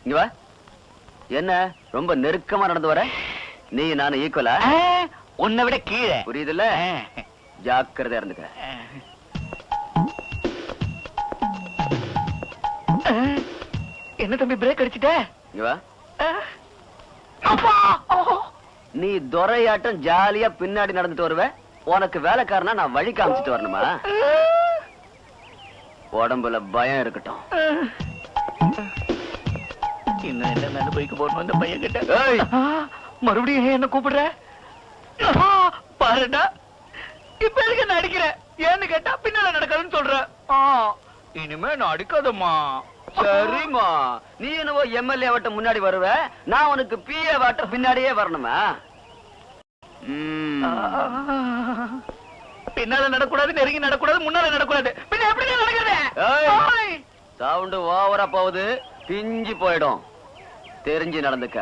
இங்க வா. என்ன ரொம்ப நெருக்கமா நடந்து வர? நீ நானு ஈக்குவலா? உன்னை விட கீழே. புரியுதுல்ல? ஜாக்கிரதையா இருந்துக்க. என்ன தம்பி பிரேக் அடிச்சுட்ட? இங்க வா. நீ துரையாட்டம் ஜாலியா பின்னாடி நடந்துட்டு வருவ. உனக்கு வேலைக்காரனா நான் வழி காமிச்சிட்டு வரணுமா? உடம்புல பயம் இருக்கட்டும். இன்னும் என்ன அனுபவிக்க போறோம் இந்த பையன் கிட்ட. மறுபடியும் என்ன கூப்பிடுற? பாருடா, இப்ப எதுக்கு நான் அடிக்கிறேன்? ஏன்னு கேட்டா பின்னால நடக்காதுன்னு சொல்ற. இனிமே நான் அடிக்காதம்மா. சரிம்மா, நீ என்னவோ எம்எல்ஏ வட்ட முன்னாடி வருவ, நான் உனக்கு பிஏ வாட்ட பின்னாடியே வரணுமா? பின்னால நடக்கூடாது, நெருங்கி நடக்கூடாது, முன்னால நடக்கூடாது. பின்ன எப்படி நடக்கிறது? சவுண்ட் ஓவரா போகுது, பிஞ்சு போயிடும். தெரிஞ்சு நடந்துக்க.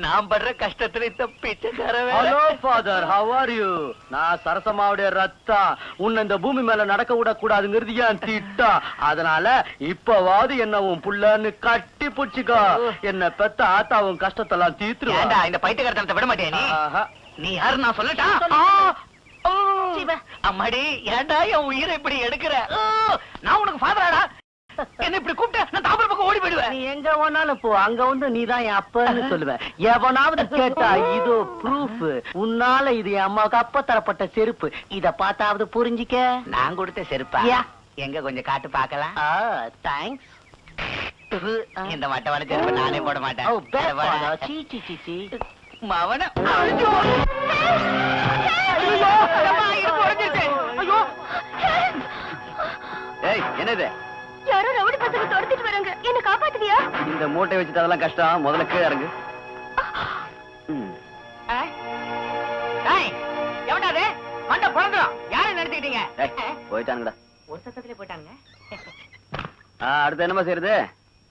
நான் படுற கஷ்டத்துல இந்த பிச்சைக்காரன். Hello father, how are you? நான் சரசமாவுடைய ரத்தா. உன்னை இந்த பூமி மேல நடக்க விட கூடாதுங்கிறது ஏன் திட்டா. அதனால இப்பவாது என்ன உன் புள்ளன்னு கட்டி புடிச்சுக்கோ. என்ன பெத்த ஆத்தாவும் கஷ்டத்தெல்லாம் தீர்த்துருவா. இந்த பைத்தியக்காரத்தனத்தை விட மாட்டேன். நீ யாரு நான் சொல்லட்டா? அம்மாடி, ஏன்டா என் உயிரை இப்படி எடுக்கிற? நான் உனக்கு ஃபாதராடா. என்ன இப்படி கூப்பிட்ட நான் தாம்பரம் பக்கம் ஓடி போயிடுவேன். நீ எங்க வேணாலும் போ, அங்க வந்து நீதான் என் அப்பன்னு சொல்லுவேன். எவனாவது கேட்டா இதோ ப்ரூஃப். உன்னால இது என் அம்மாவுக்கு அப்ப தரப்பட்ட செருப்பு. இத பார்த்தாவது புரிஞ்சிக்க. நான் கொடுத்த செருப்பா? எங்க கொஞ்சம் காட்டு பாக்கலாம். தேங்க்ஸ். இந்த மட்டவான செருப்பு நானே போட மாட்டேன். மவன என்னது? யாரோ ரவுடி பசங்க துரத்திட்டு வராங்க. என்ன காப்பாத்துவியா? இந்த மூட்டை வச்சுட்டு அதெல்லாம் கஷ்டம். முதல்ல கீழே இறங்கு. எவனாது மண்ட பிறந்தோம்? யாரை நினைச்சுக்கிட்டீங்க? போயிட்டானுங்கடா. ஒரு சத்தத்திலே போயிட்டாங்க. அடுத்து என்னமா செய்யறது?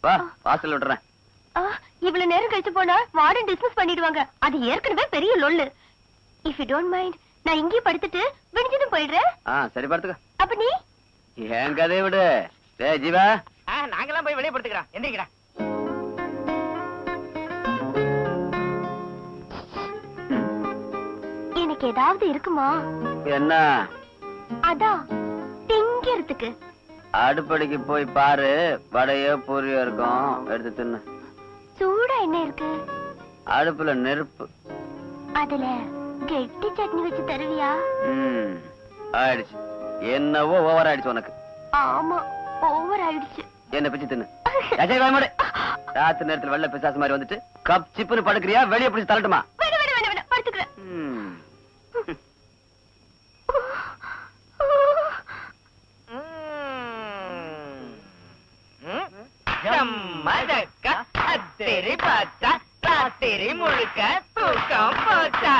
வா, வாசல் விட்டுறேன். இவ்வளவு நேரம் கழிச்சு போனா வார்டன் டிஸ்மிஸ் பண்ணிடுவாங்க. அது ஏற்கனவே பெரிய லொல்லு. இஃப் யூ டோன்ட் மைண்ட், நான் இங்கே படுத்துட்டு விடிஞ்சதும் போயிடுறேன். சரி, படுத்துக்க. அப்ப நீ என் கதையை விடு. ஜீவா, நாங்கெல்லாம் போய் வெளியே படுத்துக்கிறோம். எந்திரிக்கிறா. எனக்கு ஏதாவது இருக்குமா? என்ன? அதான் திங்கிறதுக்கு. அடுப்படிக்கு போய் பாரு, வடையோ பூரியோ இருக்கும், எடுத்து தின்னு. சூடா என்ன இருக்கு? அடுப்புல நெருப்பு. அதுல கெட்டி சட்னி வச்சு தருவியா? ஆயிடுச்சு. என்னவோ ஓவர் ஆயிடுச்சு உனக்கு. ஆமா, ஓவர் ஆயிடுச்சு. என்ன பிச்சு தின்னு. ராத்திரி நேரத்துல வெள்ள பிசாசு மாதிரி வந்துட்டு கப் சிப்புன்னு படுக்கிறியா? வெளியே பிடிச்சு தள்ளட்டுமா? படுத்துக்கிறேன். ராத்திரி முழுக்க தூக்கம் போச்சா?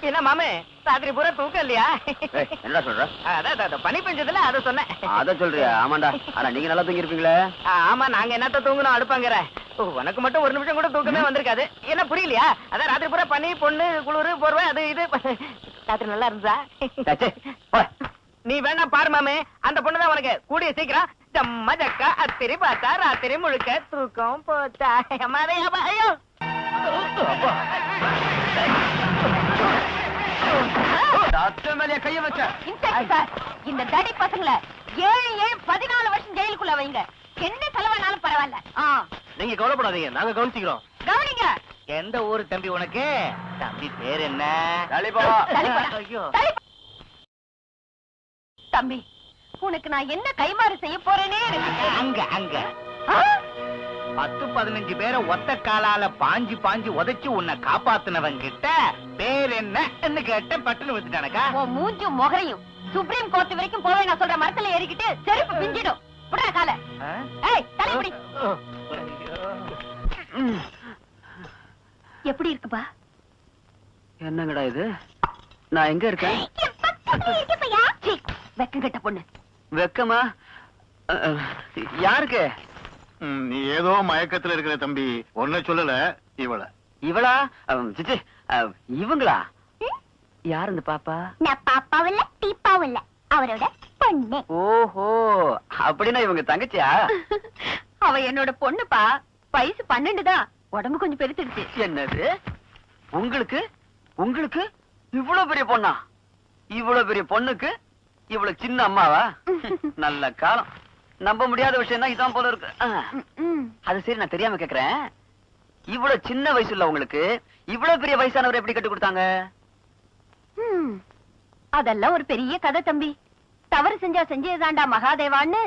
என்ன மாமே, ராத்திரி பூரா தூக்கம் இல்லையா? என்ன சொல்ற? அதான் பனி பெஞ்சதுல அத சொன்னேன். அத சொல்றியா? ஆமாண்டா. ஆனா நீங்க நல்லா தூங்கி இருப்பீங்களே. ஆமா, நாங்க என்னத்த தூங்கணும் அடுப்பாங்கிற. உனக்கு மட்டும் ஒரு நிமிஷம் கூட தூக்கமே வந்திருக்காது. என்ன புரியலையா? அதான் ராத்திரி பூரா பனி, பொண்ணு, குளிரு, போர்வை, அது இது. ராத்திரி நல்லா இருந்தா? நீ வேணா பாரு மாமே, அந்த பொண்ணுதான் உனக்கு. கூடிய சீக்கிரம் ஜம்மா ஜக்கா அத்திரி பார்த்தா ராத்திரி முழுக்க தூக்கம் போச்சா? ஐயோ, கைய வச்ச இந்த தடி பசங்களை 7-14 வருஷம் ஜெயிலுக்குள்ள வைங்க. என்ன செலவானாலும் பரவாயில்ல. நீங்க கவலைப்படாதீங்க, நாங்க கவனிச்சுக்கிறோம். கவனிங்க. எந்த ஊரு தம்பி உனக்கு? தம்பி பேர் என்ன? ஐயோ தம்பி, உனக்கு நான் என்ன கைமாறு செய்ய போறேனே? அங்க அங்க 10-15 பேரை ஒத்த காலால பாஞ்சு பாஞ்சு உதைச்சு உன்னை காப்பாத்துனவங்க கிட்ட பேர் என்ன கேட்ட பட்டுன்னு வச்சுட்டானக்கா. உன் மூஞ்சும் முகரையும் சுப்ரீம் கோர்ட் வரைக்கும் போவே நான் சொல்ற மரத்துல ஏறிக்கிட்டு செருப்பு பிஞ்சிடும். புடா கால. ஏய், தலைமுடி. எப்படி இருக்குப்பா? என்னங்கடா இது? நான் எங்க இருக்கேன்? வெக்கம் கட்ட பொண்ணு. வெக்கமா? யாருக்கு? நீ ஏதோ மயக்கத்துல இருக்கிற தம்பி. ஒன்ன சொல்லல, இவள. இவளா? சிச்சி, இவங்களா? யார் இந்த பாப்பா? நான் பாப்பாவும் இல்ல டீப்பாவும் இல்ல, அவரோட பொண்ணு. ஓஹோ, அப்படின்னா இவங்க தங்கச்சியா? அவ என்னோட பொண்ணுப்பா. வயசு 12 தான், உடம்பு கொஞ்சம் பெருத்துடுச்சு. என்னது? உங்களுக்கு உங்களுக்கு இவ்வளவு பெரிய பொண்ணா? இவ்வளவு பெரிய பொண்ணுக்கு இவ்வளவு சின்ன அம்மாவா? நல்ல காலம். நம்ப முடியாத விஷயம் தான் இதான் போல இருக்கு. அது சரி, நான் தெரியாம கேக்குறேன். இவ்வளவு சின்ன வயசுல உங்களுக்கு இவ்வளவு பெரிய வயசானவர் எப்படி கட்டி கொடுத்தாங்க? அதெல்லாம் ஒரு பெரிய கதை தம்பி. தவறு செஞ்சா செஞ்சதுதான்டா மகாதேவான்னு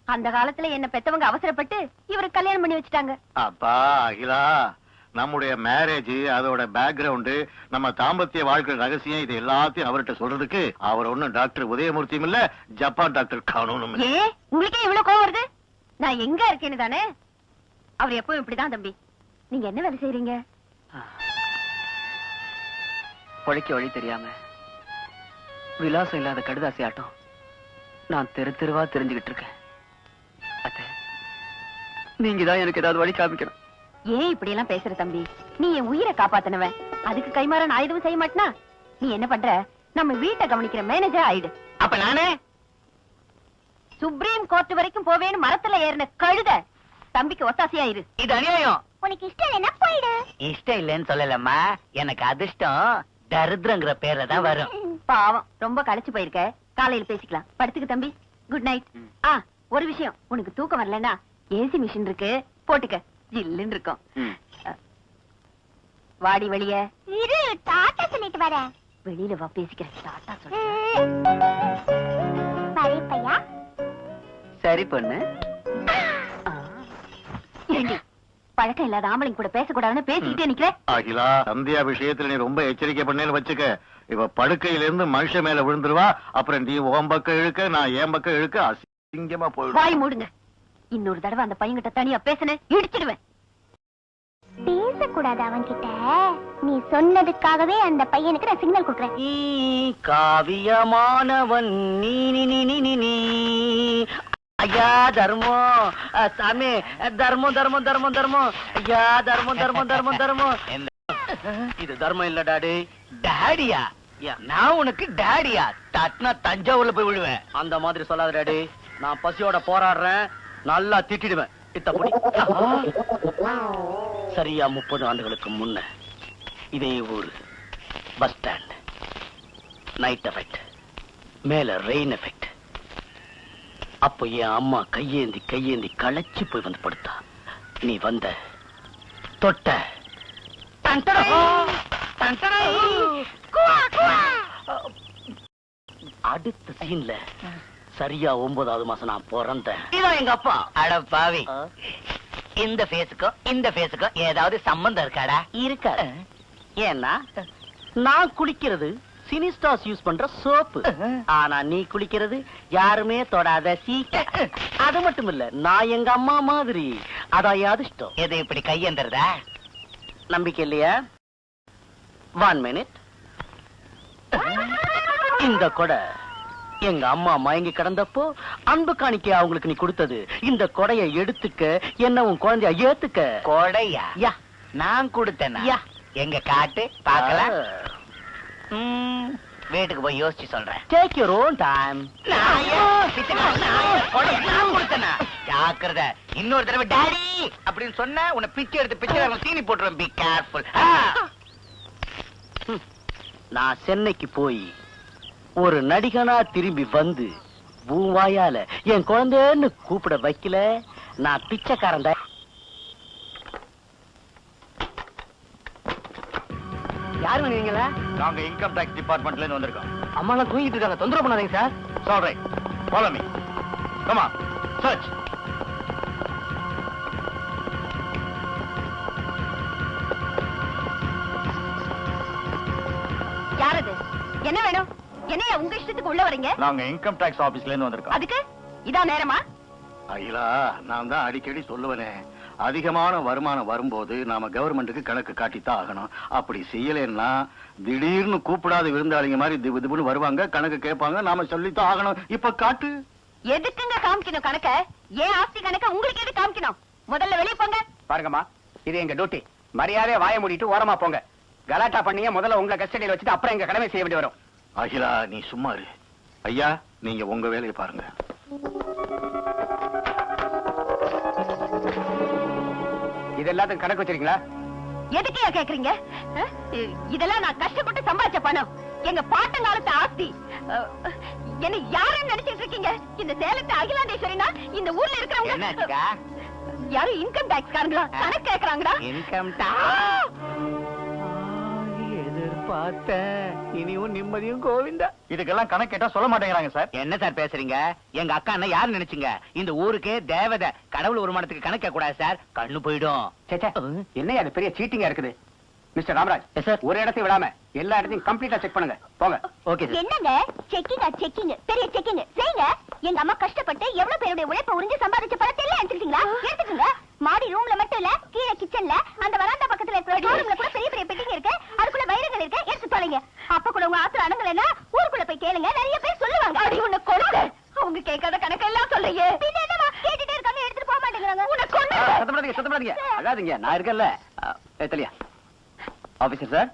அந்த காலத்துல என்ன பெத்தவங்க அவசரப்பட்டு இவருக்கு கல்யாணம் பண்ணி வச்சுட்டாங்க. அப்பா அகிலா, நம்முடைய மேரேஜ், அதோட பேக்ரவுண்ட், நம்ம தாம்பத்திய வாழ்க்கை ரகசியம், இது எல்லாத்தையும் அவர்கிட்ட சொல்றதுக்கு அவர் ஒண்ணும் டாக்டர் உதயமூர்த்தியும் இல்ல, ஜப்பான் டாக்டர் கானூனும் இல்ல. ஏ, உங்களுக்கே இவ்வளவு கோவம் வருது? நான் எங்க இருக்கேன்னு தானே. அவர் எப்பவும் இப்படிதான் தம்பி. நீங்க என்ன வேலை செய்றீங்க? பொழைக்க வழி தெரியாம விலாசம் இல்லாத கடுதாசி ஆட்டம் நான் தெரு தெருவா தெரிஞ்சுக்கிட்டு இருக்கேன். அத்தை, நீங்க தான் எனக்கு ஏதாவது வழி காமிக்கணும். ஏன் இப்படி எல்லாம் பேசுற தம்பி? நீ என் உயிரை காப்பாத்தினவன், அதுக்கு கைமாற நான் எதுவும் செய்ய மாட்டேனா? நீ என்ன பண்ற? நம்ம வீட்டை கவனிக்கிற மேனேஜர் ஆயிடு. அப்ப நானே சுப்ரீம் கோர்ட் வரைக்கும் போவேன்னு மரத்துல ஏறின கழுத. தம்பிக்கு ஒத்தாசையா இரு. இது அநியாயம். உனக்கு இஷ்டம் இல்லைன்னா போயிடு. இஷ்டம் இல்லைன்னு சொல்லலம்மா, எனக்கு அதிர்ஷ்டம் தரித்திரங்கிற பேர்ல தான் வரும். பாவம், ரொம்ப களைச்சு போயிருக்க. காலையில பேசிக்கலாம். படுத்துக்கு தம்பி. Good night. ஒரு விஷயம், உனக்கு தூக்கம் வரலன்னா ஏசி மிஷின் இருக்கு, போட்டுக்க. ஜில்லுன்னு இருக்கும். வாடி வெளிய. இரு, டாட்டா சொல்லிட்டு வரேன். வெளியில வா, பேசிக்கிறேன். டாட்டா சொல்றேன். பையா. சரி பொண்ணு. ஏண்டி, பழக்கம் இல்லாத ஆம்பளைங்க கூட பேசக்கூடாதுன்னு பேசிக்கிட்டே நிக்கிற? அகிலா, சந்தியா விஷயத்துல நீ ரொம்ப எச்சரிக்கை பண்ணேன்னு வச்சுக்க. இவ படுக்கையில இருந்து மனுஷ மேல விழுந்துருவா. அப்புறம் நீ உன் பக்கம் இழுக்க, நான் என் பக்கம் இழுக்க, அசிங்கமா போயிடும். வாய் மூடுங்க. இன்னொரு தடவை அந்த பையன்கிட்ட தனியா பேசுனேன், இடிச்சிடுவேன். பேசக்கூடாது அவன்கிட்ட. நீ சொன்னதுக்காகவே அந்த பையனுக்கு நான் சிக்னல் கொடுக்கறேன். காவியமானவன் நீ நீ நீ நீ நீ நீ. ஐயா தர்மம், சாமி தர்மம் தர்மம் தர்மம் தர்மம். ஐயா தர்மம் தர்மம் தர்மம் தர்மம். இது தர்மம் இல்ல டாடி. டாடியா? நான் உனக்கு டாடியா? தட்னா தஞ்சாவூர்ல போய் விழுவேன். அந்த மாதிரி சொல்லாத டாடி. நான் பசியோட போராடுறேன், நல்லா திட்டிடுவேன். இத்தப்படி சரியா 30 ஆண்டுகளுக்கு முன்ன இதே ஊரு பஸ் ஸ்டாண்ட். நைட் எஃபெக்ட், மேல ரெயின் எஃபெக்ட். அப்போ என் அம்மா கையேந்தி கையேந்தி களைச்சு போய் வந்து படுத்தா. நீ வந்த, தொட்ட, அடுத்த சீன்ல சரியா 9வது மாசம் நான் பிறந்தேன். இதான் எங்க அப்பா. அட பாவி, இந்த ஃபேஸுக்கும் இந்த ஃபேஸுக்கும் ஏதாவது சம்பந்தம் இருக்காடா? இருக்காது. ஏன்னா நான் குளிக்கிறது சினிஸ்டாஸ் யூஸ் பண்ற சோப்பு, ஆனா நீ குளிக்கிறது யாருமே தொடாத சீக்க. அது மட்டும் இல்ல, நான் எங்க அம்மா மாதிரி. அதான் அதிர்ஷ்டம். எது இப்படி கையெந்திரதா? நம்பிக்கை இல்லையா? 1 மினிட். இந்த கொடை எங்க அம்மா மயங்கி கிடந்தப்போ அன்பு காணிக்கை அவங்களுக்கு நீ கொடுத்தது. இந்த கொடையை எடுத்துக்க, என்ன உன் குழந்தைய ஏத்துக்க. கொடையா? யா, நான் கொடுத்தேனா? யா, எங்க காட்டு பாக்கலாம். வீட்டுக்கு போய் யோசிச்சு சொல்றேன். Take your own time. ஜாக்கிரதை, இன்னொரு தடவை டாடி அப்படின்னு சொன்ன உன்னை பிச்சை எடுத்து பிச்சை தீனி போட்டுருவேன். Be careful. நான் சென்னைக்கு போய் ஒரு நடிகனா திரும்பி வந்து பூவாயால என் குழந்தைன்னு கூப்பிட வைக்கல, நான் பிச்சைக்காரன் தான். யாரு வந்தீங்களா? நாங்க இன்கம் டாக்ஸ் டிபார்ட்மெண்ட்ல இருந்து வந்திருக்கோம். அம்மா எல்லாம் தூங்கிட்டு இருக்காங்க, தொந்தரவு பண்ணாதீங்க sir. Sorry. Follow me. Come on. Search. யார் அது? என்ன வேணும்? என்னையா உங்க இஷ்டத்துக்கு உள்ள வரீங்க? நாங்க இன்கம் டாக்ஸ் ஆபீஸ்ல இருந்து வந்திருக்கோம். அதுக்கு இதான் நேரமா? அகிலா, நான் தான் அடிக்கடி சொல்லுவேனே, அதிகமான வருமானம் வரும்போது நாம கவர்மெண்ட்டுக்கு கணக்கு காட்டித்தான் ஆகணும். அப்படி செய்யலன்னா திடீர்னு கூப்பிடாத விருந்தாளிங்க மாதிரி திபு திபுன்னு வருவாங்க, கணக்கு கேட்பாங்க, நாம சொல்லித்தான் ஆகணும். இப்ப காட்டு. எதுக்குங்க காமிக்கணும் கணக்க? ஏன் ஆஸ்தி கணக்க உங்களுக்கு எது காமிக்கணும்? முதல்ல வெளிய போங்க. பாருங்கம்மா, இது எங்க டியூட்டி. மரியாதையா வாய மூடிட்டு ஓரமா போங்க. கலாட்டா பண்ணியே முதல்ல உங்க கஸ்டடியில வச்சுட்டு அப்புறம் எங்க கடமை செய்ய வேண்டி வரும். அகிலா நீ சும்மா இரு. ஐயா நீங்க உங்க வேலையை பாருங்க. இது எல்லாத்துக்கும் கணக்கு வச்சிருக்கீங்களா? எதுக்கு கேக்குறீங்க? இதெல்லாம் நான் கஷ்டப்பட்டு சம்பாதிச்ச பணம், எங்க பாட்டங்காலத்து ஆஸ்தி. என்ன யாருன்னு நினைச்சிட்டு இருக்கீங்க? இந்த சேலத்து அகிலாண்டேஸ்வரினா இந்த ஊர்ல இருக்கிறவங்க யாரும் இன்கம் டாக்ஸ் காரங்களா கணக்கு கேக்குறாங்கடா. இன்கம் எதிர்பார்த்தேன், இனியும் நிம்மதியும் கோவிந்தா. இதுக்கெல்லாம் கணக்கு கேட்டா சொல்ல மாட்டேங்கிறாங்க சார். என்ன சார் பேசுறீங்க? எங்க அக்கா என்ன யாரு நினைச்சீங்க? இந்த ஊருக்கே தேவதை, கடவுள் வருமானத்துக்கு கணக்க கூடாது சார், கண்ணு போயிடும். என்ன அது பெரிய சீட்டிங்கா இருக்குது. மிஸ்டர் ராமராஜ் சார், ஒரு இடத்தையும் விடாம எல்லா இடத்தையும் கம்ப்ளீட்டா செக் பண்ணுங்க. போங்க. Okay sir. என்னங்க செக்கிங் பெரிய செக்கிங் செய்யுங்க. எங்க அம்மா கஷ்டப்பட்டு எவ்வளவு பேருடைய உழைப்ப உறிஞ்சு சம்பாதிச்ச பணத்தை எல்லாம் எடுத்துட்டீங்களா? எடுத்துக்கங்க. மாடி ரூம்ல மட்டும் இல்ல, கீழே கிச்சன்ல, அந்த வராண்டா பக்கத்துல இருக்கிற ரூம்ல கூட பெரிய பெரிய பெட்டிங்க இருக்கு, அதுக்குள்ள வைரங்கள் இருக்கு, எடுத்து தொலைங்க. அப்ப கூட உங்க ஆத்துல அடங்கலன்னா ஊருக்குள்ள போய் கேளுங்க, நிறைய பேர் சொல்லுவாங்க. அடி உன்னை கொண்டு அவங்க கேட்காத கணக்கெல்லாம் சொல்லுங்க. பின்ன என்னமா கேட்டுட்டே இருக்காங்க, எடுத்துட்டு போக மாட்டேங்கிறாங்க. உன்னை கொண்டு சத்தப்படாதீங்க அழாதீங்க, நான் இருக்கேன்ல. தெளியா ஆபீசர் சார்,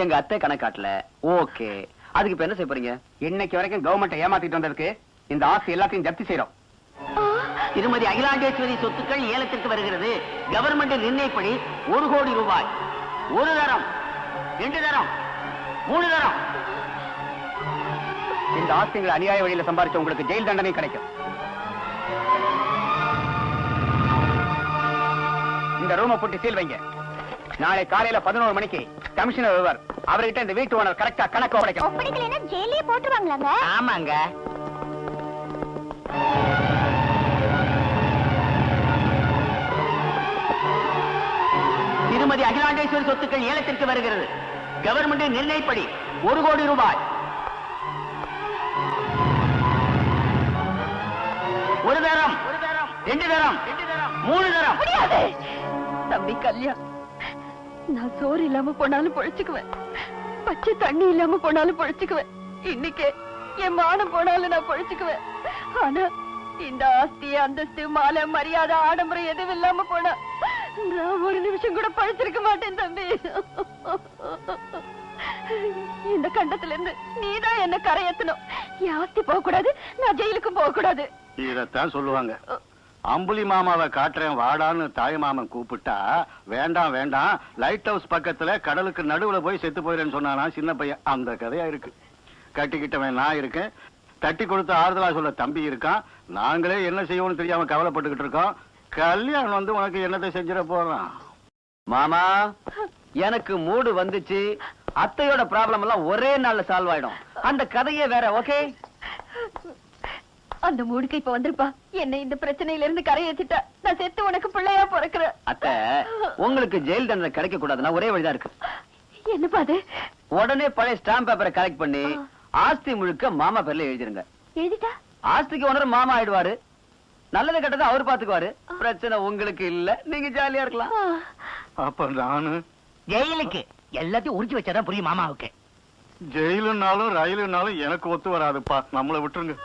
எங்க அத்தை கணக்காட்டல. ஓகே, அதுக்கு இப்ப என்ன செய்ய போறீங்க? இன்னைக்கு வரைக்கும் கவர்மெண்ட் ஏமாத்திட்டு வந்ததுக்கு இந்த ஆஸ்தி எல்லாத்தையும் ஜப்தி செய்யறோம். திருமதி அகிலாண்டேஸ்வரி சொத்துக்கள் ஏலத்திற்கு வருகிறது. கவர்மெண்ட் நிர்ணயப்படி 1 கோடி ரூபாய். 1 தரம், 2 தரம், 3 தரம். இந்த ஆஸ்திகளை அநியாய வழியில சம்பாதிச்ச உங்களுக்கு ஜெயில் தண்டனை கிடைக்கும். இந்த ரூமை போட்டு சீல் வைங்க. நாளை காலையில 11 மணிக்கு கமிஷனர் வருவார். அவர்கிட்ட இந்த வீட்டு ஓனர் கரெக்டா கணக்கு உடைக்கும். ஒப்படைக்கலைன்னா ஜெயிலே போட்டுருவாங்களாங்க? ஆமாங்க. திருமதி அகிலாண்டேஸ்வரி சொத்துக்கள் ஏலத்திற்கு வருகிறது. கவர்மெண்ட் நிர்ணயப்படி 1 கோடி ரூபாய். 1 தரம், 2 தரம், 3 தரம். முடியாது தம்பி கல்யாண், நான் சோறு இல்லாம போனாலும் பொழைச்சுக்குவேன், பச்சை தண்ணி இல்லாம போனாலும் பொழைச்சுக்குவேன், இன்னைக்கு என் மானம் போனாலும் நான் பொழைச்சுக்குவேன். ஆனா இந்த ஆஸ்தி, அந்தஸ்து, மாலை, மரியாதை, ஆடம்பரம் எதுவும் இல்லாம போனா நான் ஒரு நிமிஷம் கூட பழிச்சிருக்க மாட்டேன் தம்பி. இந்த கண்டத்துல இருந்து நீதான் என்ன கரையேத்தணும். என் ஆஸ்தி போக கூடாது, நான் ஜெயிலுக்கும் போக கூடாது. இதத்தான் சொல்லுவாங்க. அம்புலி மாமாவை காட்டுறேன் வாடான்னு தாய் மாமன் கூப்பிட்டா வேண்டாம் வேண்டாம், லைட் ஹவுஸ் பக்கத்துல கடலுக்கு நடுவுல போய் செத்து போயிறேன்னு சொன்னானா சின்ன பையன். அந்த கதையா இருக்கு. கட்டிக்கிட்டவன் நான் இருக்கேன், தட்டி கொடுத்து ஆறுதலா சொல்ல தம்பி இருக்கான். நாங்களே என்ன செய்வோம்னு தெரியாம கவலைப்பட்டுக்கிட்டு இருக்கோம். கல்யாணம் வந்து உனக்கு என்னத்தை செஞ்சிட போறான். மாமா, எனக்கு மூடு வந்துச்சு. அத்தையோட ப்ராப்ளம் எல்லாம் ஒரே நாள்ல சால்வ் ஆயிடும். அந்த கதையே வேற. ஓகே, அந்த மூடுக்கு இப்ப வந்திருப்பா. என்ன இந்த பிரச்சனையில இருந்து கரையேத்திட்டா நான் செத்து உனக்கு பிள்ளையா பிறக்கிறேன். அத்தை, உங்களுக்கு ஜெயில் தண்டனை கிடைக்க கூடாதுன்னா ஒரே வழிதான் இருக்கு. என்னப்பா அது? உடனே பழைய ஸ்டாம்ப் பேப்பரை கலெக்ட் பண்ணி ஆஸ்தி முழுக்க மாமா பேர்ல எழுதிருங்க. எழுதிட்டா ஆஸ்திக்கு ஓனர் மாமா ஆயிடுவாரு. நல்லது கெட்டதை அவர் பாத்துக்குவாரு. பிரச்சனை உங்களுக்கு இல்ல, நீங்க ஜாலியா இருக்கலாம். அப்ப நானு ஜெயிலுக்கு எல்லாத்தையும் உறிச்சு வச்சாதான் புரியும் மாமாவுக்கு. ஜெயிலுன்னாலும் ரயிலுன்னாலும் எனக்கு ஒத்து வராதுப்பா. நம்மளை விட்டுருங்க.